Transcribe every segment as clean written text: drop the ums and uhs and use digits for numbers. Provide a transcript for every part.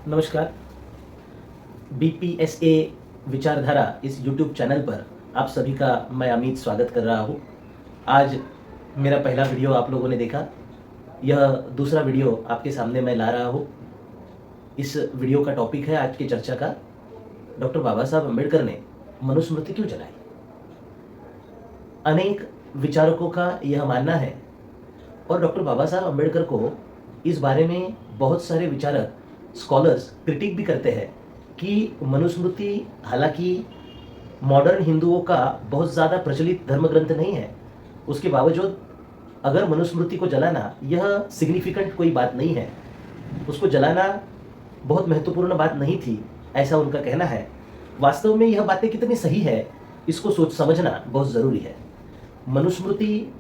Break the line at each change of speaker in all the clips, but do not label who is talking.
नमस्कार। बीपीएसए विचारधारा इस यूट्यूब चैनल पर आप सभी का मैं अमित स्वागत कर रहा हूँ। आज मेरा पहला वीडियो आप लोगों ने देखा, यह दूसरा वीडियो आपके सामने मैं ला रहा हूँ। इस वीडियो का टॉपिक है आज की चर्चा का, डॉक्टर बाबा साहब अम्बेडकर ने मनुस्मृति क्यों जलाई। अनेक विचारकों का यह मानना है और डॉक्टर बाबा साहब अम्बेडकर को इस बारे में बहुत सारे विचारक स्कॉलर्स क्रिटिक भी करते हैं कि मनुस्मृति हालांकि मॉडर्न हिंदुओं का बहुत ज़्यादा प्रचलित धर्म ग्रंथ नहीं है, उसके बावजूद अगर मनुस्मृति को जलाना यह सिग्निफिकेंट कोई बात नहीं है, उसको जलाना बहुत महत्वपूर्ण बात नहीं थी, ऐसा उनका कहना है। वास्तव में यह बातें कितनी सही है इसको सोच समझना बहुत ज़रूरी है। मनुस्मृति,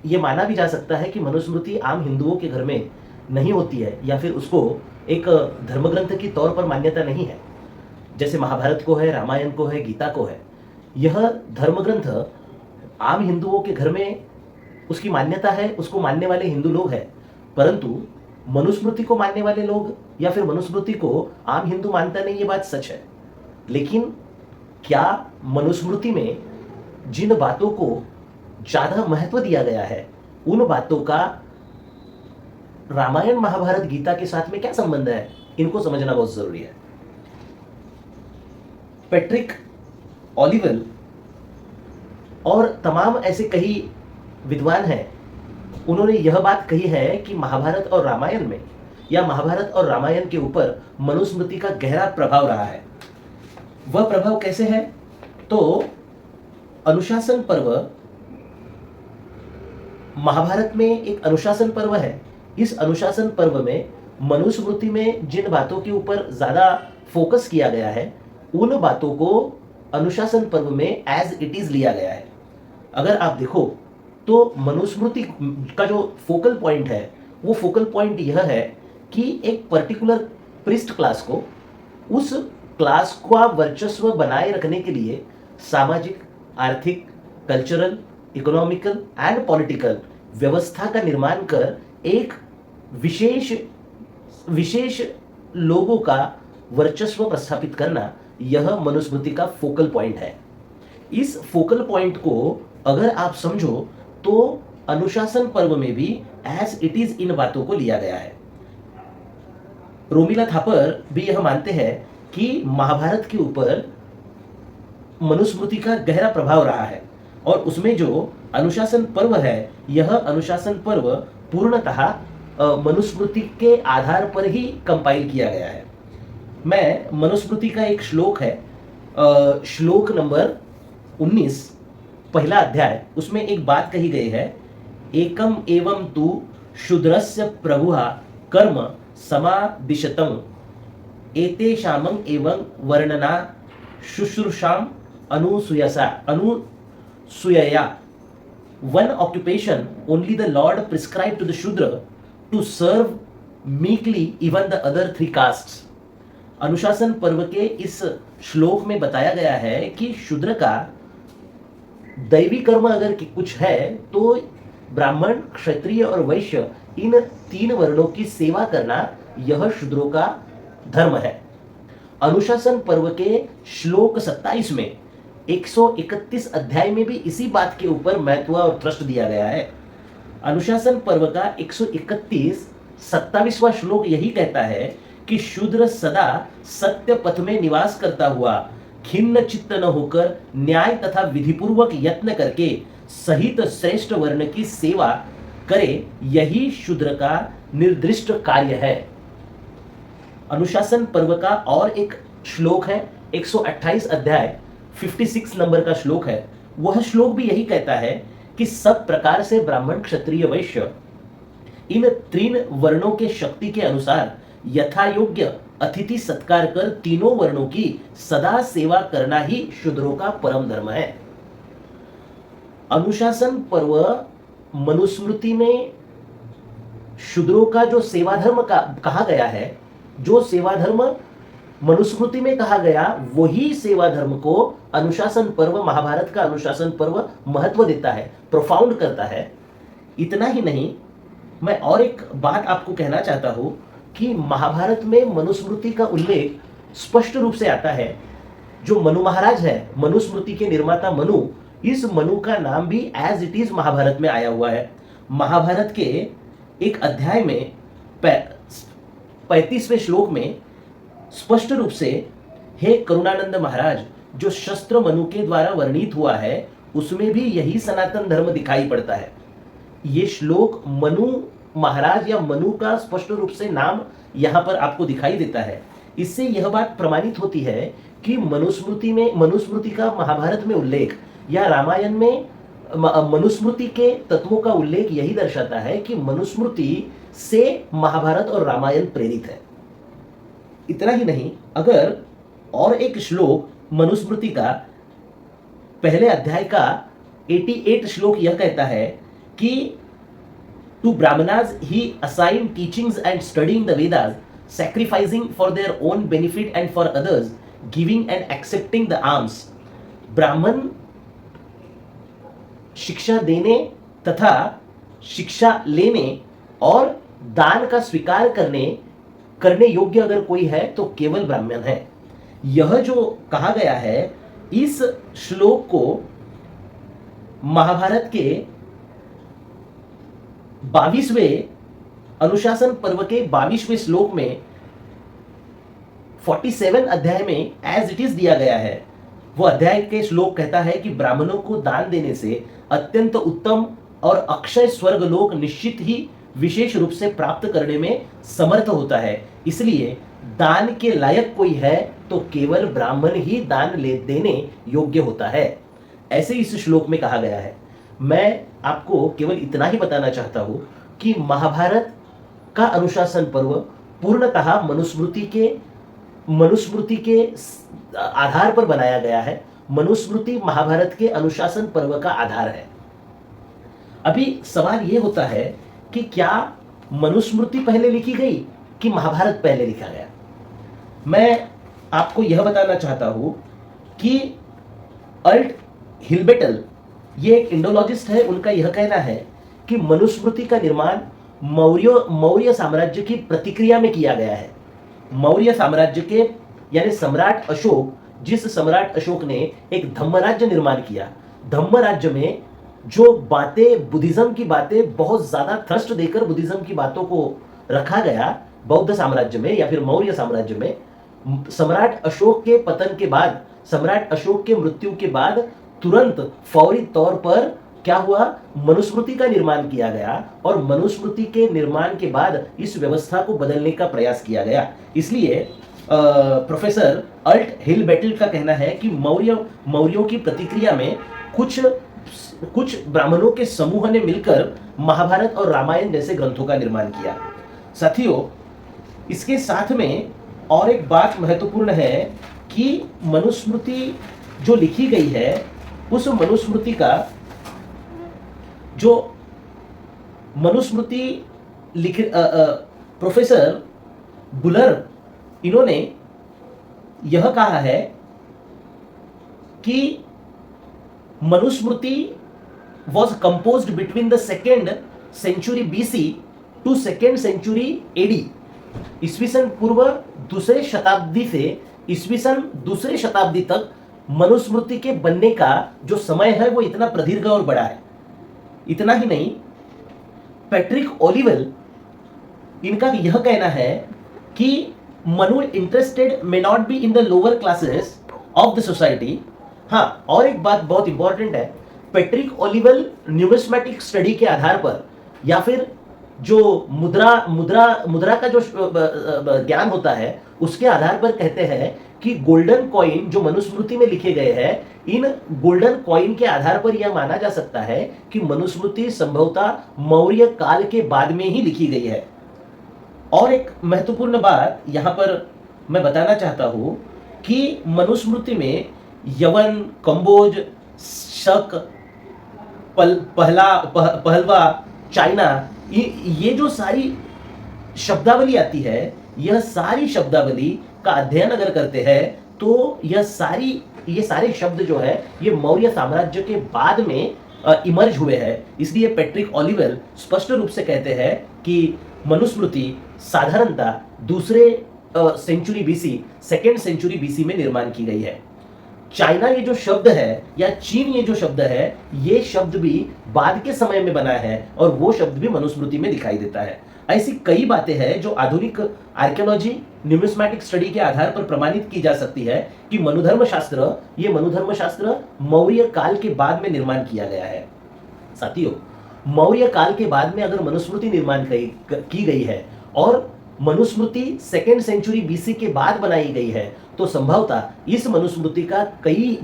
ये माना भी जा सकता है कि मनुस्मृति आम हिंदुओं के घर में नहीं होती है या फिर उसको एक धर्मग्रंथ की तौर पर मान्यता नहीं है, जैसे महाभारत को है, रामायण को है, गीता को है। यह धर्मग्रंथ आम हिंदुओं के घर में उसकी मान्यता है, उसको मानने वाले हिंदू लोग हैं, परंतु मनुस्मृति को मानने वाले लोग या फिर मनुस्मृति को आम हिंदू मानता नहीं, ये बात सच है। लेकिन क्या मनुस्मृति में जिन बातों को ज़्यादा महत्व दिया गया है, उन बातों का रामायण महाभारत गीता के साथ में क्या संबंध है, इनको समझना बहुत जरूरी है। पैट्रिक ओलिवल और तमाम ऐसे कई विद्वान हैं, उन्होंने यह बात कही है कि महाभारत और रामायण में या महाभारत और रामायण के ऊपर मनुस्मृति का गहरा प्रभाव रहा है। वह प्रभाव कैसे है? तो अनुशासन पर्व महाभारत में एक अनुशासन पर्व है। इस अनुशासन पर्व में मनुस्मृति में जिन बातों के ऊपर ज़्यादा फोकस किया गया है, उन बातों को अनुशासन पर्व में एज इट इज़ लिया गया है। अगर आप देखो तो मनुस्मृति का जो फोकल पॉइंट है, वो फोकल पॉइंट यह है कि एक पर्टिकुलर प्रिस्ट क्लास को, उस क्लास का वर्चस्व बनाए रखने के लिए सामाजिक, आर्थिक, कल्चरल, इकोनॉमिकल एंड पॉलिटिकल व्यवस्था का निर्माण कर एक विशेष लोगों का वर्चस्व प्रस्थापित करना, यह मनुस्मृति का फोकल पॉइंट है। इस फोकल पॉइंट को अगर आप समझो तो अनुशासन पर्व में भी एज इट इज इन बातों को लिया गया है। रोमिला थापर भी यह मानते हैं कि महाभारत के ऊपर मनुस्मृति का गहरा प्रभाव रहा है और उसमें जो अनुशासन पर्व है, यह अनुशासन पर्व पूर्णतः मनुस्मृति के आधार पर ही कंपाइल किया गया है। मैं मनुस्मृति का एक श्लोक है, श्लोक नंबर 19, पहला अध्याय, उसमें एक बात कही गई है, एकम एवं तु शूद्रस्य प्रभुः कर्म समादिशतम् एतेषामं एवं वर्णना शुश्रूषाम अनुसूयया। One occupation only the Lord prescribed to the Shudra to serve meekly even the other three castes. अनुशासन पर्व के इस श्लोक में बताया गया है कि शूद्र का दैवी कर्म अगर कुछ है तो ब्राह्मण, क्षत्रिय और वैश्य, इन तीन वर्णों की सेवा करना यह शूद्रों का धर्म है। अनुशासन पर्व के श्लोक 27 में 131 अध्याय में भी इसी बात के ऊपर महत्व और ट्रस्ट दिया गया है। अनुशासन पर्व का 131 27वां श्लोक यही कहता है कि शूद्र सदा सत्य पथ में निवास करता हुआ खिन्न चित्त न होकर न्याय तथा विधिपूर्वक यत्न करके सहित श्रेष्ठ वर्ण की सेवा करे, यही शूद्र का निर्दिष्ट कार्य है। अनुशासन पर्व का और एक श्लोक है, 128 अध्याय 56 नंबर का श्लोक है। वह श्लोक भी यही कहता है कि सब प्रकार से ब्राह्मण, क्षत्रिय, वैश्य, इन तीन वर्णों के शक्ति के अनुसार यथा योग्य अतिथि सत्कार कर तीनों वर्णों की सदा सेवा करना ही शूद्रों का परम धर्म है। अनुशासन पर्व मनुस्मृति में शूद्रों का जो सेवा धर्म का कहा गया है, जो सेवा धर्म मनुस्मृति में कहा गया, वही सेवा धर्म को अनुशासन पर्व, महाभारत का अनुशासन पर्व महत्व देता है, प्रोफाउंड करता है। इतना ही नहीं, मैं और एक बात आपको कहना चाहता हूं कि महाभारत में मनुस्मृति का उल्लेख स्पष्ट रूप से आता है। जो मनु महाराज है, मनुस्मृति के निर्माता मनु, इस मनु का नाम भी एज इट इज महाभारत में आया हुआ है। महाभारत के एक अध्याय में 35वें श्लोक में स्पष्ट रूप से हे करुणानंद महाराज, जो शस्त्र मनु के द्वारा वर्णित हुआ है उसमें भी यही सनातन धर्म दिखाई पड़ता है। ये श्लोक मनु महाराज या मनु का स्पष्ट रूप से नाम यहां पर आपको दिखाई देता है। इससे यह बात प्रमाणित होती है कि मनुस्मृति का महाभारत में उल्लेख या रामायण में मनुस्मृति के तत्वों का उल्लेख यही दर्शाता है कि मनुस्मृति से महाभारत और रामायण प्रेरित है। इतना ही नहीं, अगर और एक श्लोक मनुस्मृति का पहले अध्याय का 88 श्लोक यह कहता है कि टू ब्राह्मणास ही assign teachings and studying the Vedas, sacrificing for their own benefit and for others, giving and accepting the arms. ब्राह्मण शिक्षा देने तथा शिक्षा लेने और दान का स्वीकार करने योग्य अगर कोई है तो केवल ब्राह्मण है। यह जो कहा गया है, इस श्लोक को महाभारत के 22वें अनुशासन पर्व के 22वें श्लोक में 47 अध्याय में एज इट इज दिया गया है। वो अध्याय के श्लोक कहता है कि ब्राह्मणों को दान देने से अत्यंत उत्तम और अक्षय स्वर्ग लोक निश्चित ही विशेष रूप से प्राप्त करने में समर्थ होता है। इसलिए दान के लायक कोई है तो केवल ब्राह्मण ही दान देने योग्य होता है, ऐसे इस श्लोक में कहा गया है। मैं आपको केवल इतना ही बताना चाहता हूं कि महाभारत का अनुशासन पर्व पूर्णतः मनुस्मृति के आधार पर बनाया गया है। मनुस्मृति महाभारत के अनुशासन पर्व का आधार है। अभी सवाल यह होता है कि क्या मनुस्मृति पहले लिखी गई कि महाभारत पहले लिखा गया? मैं आपको यह बताना चाहता हूं कि अल्ट हिलबेटल, ये एक इंडोलॉजिस्ट है, उनका यह कहना है कि मनुस्मृति का निर्माण मौर्य साम्राज्य की प्रतिक्रिया में किया गया है। मौर्य साम्राज्य के यानी सम्राट अशोक, जिस सम्राट अशोक ने एक धम्मराज्य निर्माण किया, धम्म राज्य में जो बातें, बुद्धिज्म की बातें बहुत ज्यादा थ्रस्ट देकर बुद्धिज्म की बातों को रखा गया बौद्ध साम्राज्य में या फिर मौर्य साम्राज्य में, सम्राट अशोक के पतन के बाद, सम्राट अशोक के मृत्यु के बाद तुरंत फौरी तौर पर क्या हुआ, मनुस्मृति का निर्माण किया गया और मनुस्मृति के निर्माण के बाद इस व्यवस्था को बदलने का प्रयास किया गया। इसलिए प्रोफेसर अल्ट हिलबेटल का कहना है कि मौर्यों की प्रतिक्रिया में कुछ ब्राह्मणों के समूह ने मिलकर महाभारत और रामायण जैसे ग्रंथों का निर्माण किया। साथियों, इसके साथ में और एक बात महत्वपूर्ण है कि मनुस्मृति जो लिखी गई है, उस मनुस्मृति का जो मनुस्मृति प्रोफेसर बुलर, इन्होंने यह कहा है कि Manusmriti was composed between the 2nd century BC to 2nd century AD। ईस्वी सन पूर्व दूसरे शताब्दी से ईस्वी सन दूसरे शताब्दी तक मनुस्मृति के बनने का जो समय है वो इतना प्रदीर्घ और बड़ा है। इतना ही नहीं, पैट्रिक ओलिवेल, इनका यह कहना है कि Manu interested may not be in the lower classes of the society. हाँ, और एक बात बहुत इंपॉर्टेंट है, पैट्रिक ओलिवेल न्यूमिस्मेटिक स्टडी के आधार पर या फिर जो मुद्रा का जो ज्ञान होता है उसके आधार पर कहते हैं कि गोल्डन कॉइन जो मनुस्मृति में लिखे गए हैं, इन गोल्डन कॉइन के आधार पर यह माना जा सकता है कि मनुस्मृति संभवतः मौर्य काल के बाद में ही लिखी गई है। और एक महत्वपूर्ण बात यहां पर मैं बताना चाहता हूं कि मनुस्मृति में यवन, कंबोज, शक, पहलवा, चाइना, ये जो सारी शब्दावली आती है, यह सारी शब्दावली का अध्ययन अगर करते हैं तो ये सारे शब्द जो है ये मौर्य साम्राज्य के बाद में इमर्ज हुए हैं। इसलिए पैट्रिक ओलिवेल स्पष्ट रूप से कहते हैं कि मनुस्मृति साधारणतः दूसरे century BC, second century BC में निर्माण की गई है। चाइना ये जो शब्द है या चीन ये जो शब्द है, ये शब्द भी बाद के समय में बना है और वो शब्द भी मनुस्मृति में दिखाई देता है। ऐसी कई बातें हैं जो आधुनिक आर्कियोलॉजी, न्यूमिस्मैटिक स्टडी के आधार पर प्रमाणित की जा सकती है कि ये मनुधर्म शास्त्र मौर्य काल के बाद में निर्माण किया गया है। साथियों, मौर्य काल के बाद में अगर मनुस्मृति निर्माण की गई है और मनुस्मृति सेकेंड सेंचुरी बीसी के बाद बनाई गई है, तो संभवतः इस मनुस्मृति का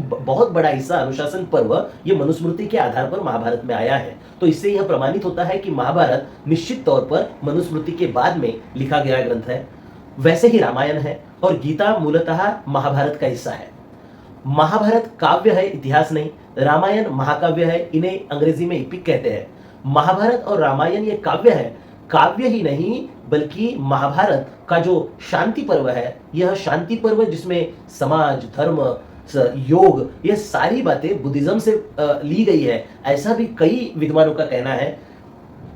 बहुत बड़ा हिस्सा अनुशासन पर्व ये मनुस्मृति के आधार पर महाभारत में आया है। तो इससे यह प्रमाणित होता है कि महाभारत निश्चित तौर पर मनुस्मृति के बाद में लिखा गया ग्रंथ है। वैसे ही रामायण है और गीता मूलतः महाभारत का हिस्सा है। महाभारत काव्य है, इतिहास नहीं। रामायण महाकाव्य है, इन्हें अंग्रेजी में एपिक कहते हैं। महाभारत और रामायण ये काव्य है। काव्य ही नहीं बल्कि महाभारत का जो शांति पर्व है, यह शांति पर्व जिसमें समाज, धर्म, योग, ये सारी बातें बुद्धिज्म से ली गई है, ऐसा भी कई विद्वानों का कहना है।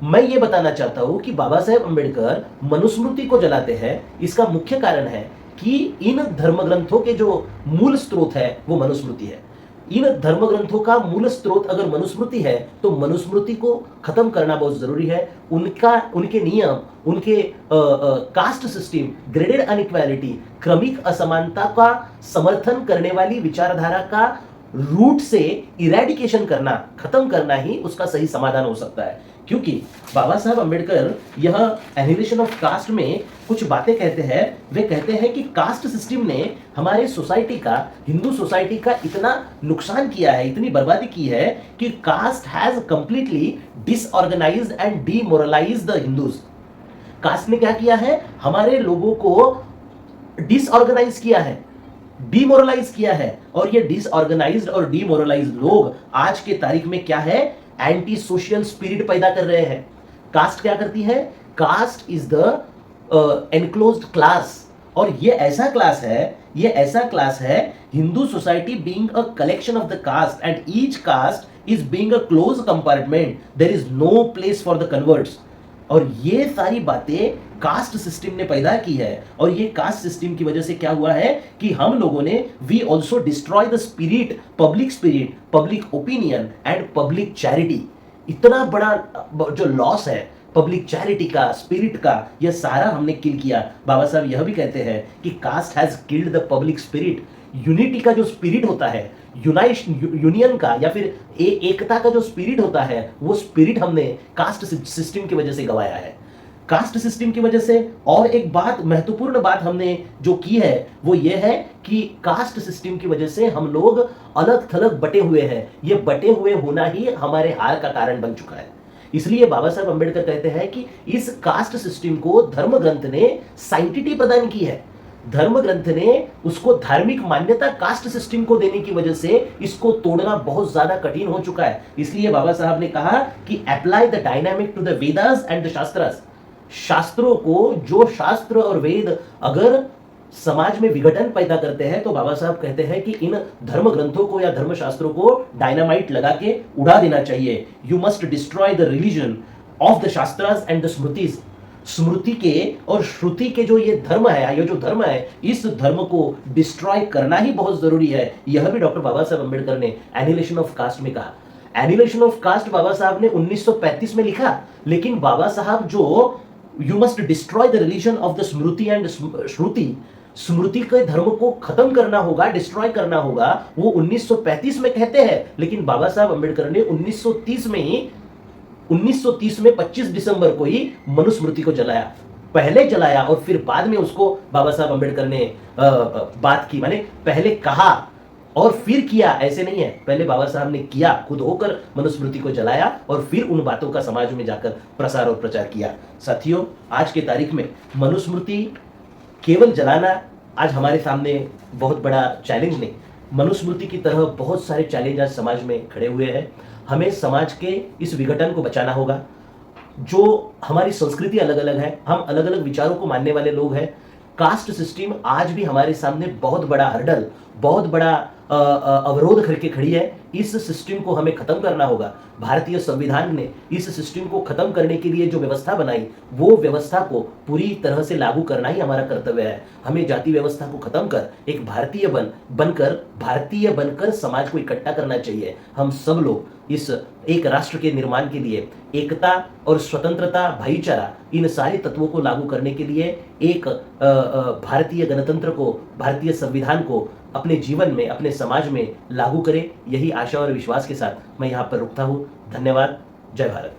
मैं ये बताना चाहता हूं कि बाबा साहेब अम्बेडकर मनुस्मृति को जलाते हैं, इसका मुख्य कारण है कि इन धर्म ग्रंथों के जो मूल स्रोत है वो मनुस्मृति है। इन धर्म ग्रंथों का मूल स्रोत अगर मनुस्मृति है तो मनुस्मृति को खत्म करना बहुत जरूरी है। उनके नियम, उनके कास्ट सिस्टम, ग्रेडेड अनइक्वालिटी, क्रमिक असमानता का समर्थन करने वाली विचारधारा का रूट से इरेडिकेशन करना, खत्म करना ही उसका सही समाधान हो सकता है। क्योंकि बाबा साहब अम्बेडकर यह एनिहिलेशन ऑफ कास्ट में कुछ बातें कहते हैं। वे कहते हैं कि कास्ट सिस्टम ने हमारे सोसाइटी का, हिंदू सोसाइटी का इतना नुकसान किया है, इतनी बर्बादी की है कि caste has completely disorganized and demoralized the Hindus. Caste ने क्या किया है? हमारे लोगों को डिसऑर्गेनाइज किया है, डीमोरलाइज किया है। और ये डिसऑर्गेनाइज्ड और डीमोरलाइज्ड लोग आज के तारीख में क्या है? एंटी सोशल स्पिरिट पैदा कर रहे हैं। कास्ट क्या करती है? Caste is the enclosed class, और ये ऐसा क्लास है, Hindu society being a collection of the caste and each caste is being a close compartment, there is no place for the converts. और ये सारी बातें कास्ट सिस्टम ने पैदा की है, और ये कास्ट सिस्टम की वजह से क्या हुआ है कि हम लोगों ने we also destroy the spirit, public opinion and public charity. इतना बड़ा जो लॉस है पब्लिक चैरिटी का, स्पिरिट का, यह सारा हमने किल किया। बाबा साहब यह भी कहते हैं कि caste has killed the public spirit. Unity का जो स्पिरिट होता है, यूनियन का या फिर एकता का जो स्पिरिट होता है, वो स्पिरिट हमने कास्ट सिस्टम की वजह से गवाया है। कास्ट सिस्टम की वजह से और एक बात, महत्वपूर्ण बात हमने जो की है वो ये है कि कास्ट सिस्टम की वजह से हम लोग अलग थलग बटे हुए हैं। ये बटे हुए होना ही हमारे हार का कारण बन चुका है। इसलिए बाबा साहब अम्बेडकर कहते हैं कि इस कास्ट सिस्टम को धर्म ग्रंथ ने साइंटिटी प्रदान की है। धर्म ग्रंथ ने उसको धार्मिक मान्यता कास्ट सिस्टम को देने की वजह से इसको तोड़ना बहुत ज्यादा कठिन हो चुका है। इसलिए बाबा साहब ने कहा कि apply the dynamic to the Vedas and the Shastras. शास्त्रों को, जो शास्त्र और वेद अगर समाज में विघटन पैदा करते हैं, तो बाबा साहब कहते हैं कि इन धर्म ग्रंथों को या धर्म शास्त्रों को डायनामाइट लगा के उड़ा देना चाहिए। You must destroy the religion of the Shastras and the Smritis. स्मृति के और श्रुति के जो ये धर्म है, इस धर्म को डिस्ट्रॉय करना ही बहुत जरूरी है। यह भी डॉक्टर बाबा साहब अम्बेडकर ने एनिहिलेशन ऑफ कास्ट में कहा। एनिहिलेशन ऑफ कास्ट बाबा साहब ने 1935 में लिखा, लेकिन बाबा साहब जो you must destroy the religion of the Smriti and Shruti, स्मृति के धर्म को खत्म करना होगा, डिस्ट्रॉय करना होगा, वो 1935 में कहते हैं। लेकिन बाबा साहब अम्बेडकर ने 1930 में 25 दिसंबर को ही मनुस्मृति को जलाया। पहले जलाया और फिर बाद में उसको बाबा साहब अम्बेडकर ने बात की, माने पहले कहा और फिर किया, ऐसे नहीं है। पहले बाबा साहब ने किया, खुद होकर मनुस्मृति को जलाया और फिर उन बातों का समाज में जाकर प्रसार और प्रचार किया। साथियों, आज के तारीख में मनुस्मृति केवल जलाना आज हमारे सामने बहुत बड़ा चैलेंज नहीं, मनुस्मृति की तरह बहुत सारे चैलेंज आज समाज में खड़े हुए हैं। हमें समाज के इस विघटन को बचाना होगा। जो हमारी संस्कृति अलग अलग है, हम अलग अलग विचारों को मानने वाले लोग हैं। कास्ट सिस्टम आज भी हमारे सामने बहुत बड़ा हर्डल, बहुत बड़ा अवरोध करके खड़ी है। इस सिस्टम को हमें खत्म करना होगा। भारतीय संविधान ने इस सिस्टम को खत्म करने के लिए जो व्यवस्था बनाई, वो व्यवस्था को पूरी तरह से लागू करना ही हमारा कर्तव्य है। हमें जाति व्यवस्था को खत्म कर एक भारतीय बनकर समाज को इकट्ठा करना चाहिए। हम सब लोग इस एक राष्ट्र के निर्माण के लिए एकता और स्वतंत्रता, भाईचारा, इन सारे तत्वों को लागू करने के लिए एक भारतीय गणतंत्र को, भारतीय संविधान को अपने जीवन में, अपने समाज में लागू करें। यही आशा और विश्वास के साथ मैं यहाँ पर रुकता हूँ। धन्यवाद। जय भारत।